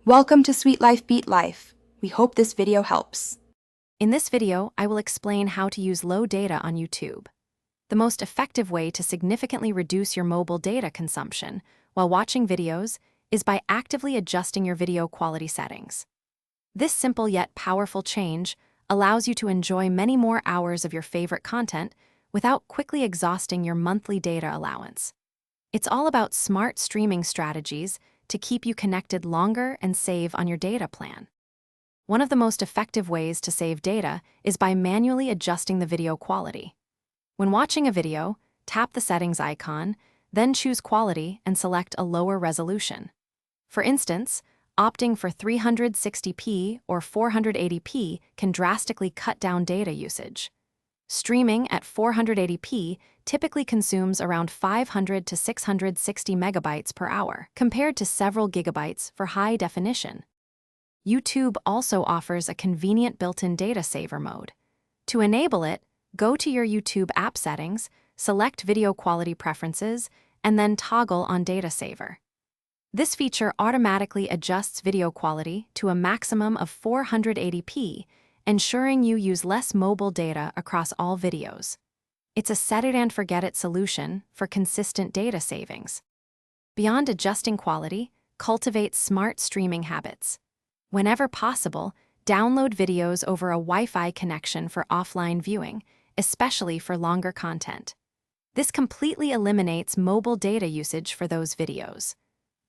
Welcome to Sweet Life Beat Life. We hope this video helps. In this video, I will explain how to use low data on YouTube. The most effective way to significantly reduce your mobile data consumption while watching videos is by actively adjusting your video quality settings. This simple yet powerful change allows you to enjoy many more hours of your favorite content without quickly exhausting your monthly data allowance. It's all about smart streaming strategies to keep you connected longer and save on your data plan. One of the most effective ways to save data is by manually adjusting the video quality. When watching a video, tap the settings icon, then choose Quality and select a lower resolution. For instance, opting for 360p or 480p can drastically cut down data usage. Streaming at 480p typically consumes around 500 to 660 megabytes per hour, compared to several gigabytes for high definition. YouTube also offers a convenient built-in data saver mode. To enable it, go to your YouTube app settings, select Video Quality Preferences, and then toggle on Data Saver. This feature automatically adjusts video quality to a maximum of 480p, ensuring you use less mobile data across all videos. It's a set-it-and-forget-it solution for consistent data savings. Beyond adjusting quality, cultivate smart streaming habits. Whenever possible, download videos over a Wi-Fi connection for offline viewing, especially for longer content. This completely eliminates mobile data usage for those videos.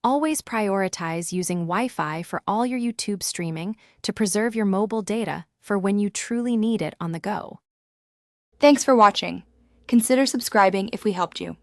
Always prioritize using Wi-Fi for all your YouTube streaming to preserve your mobile data for when you truly need it on the go. Thanks for watching. Consider subscribing if we helped you.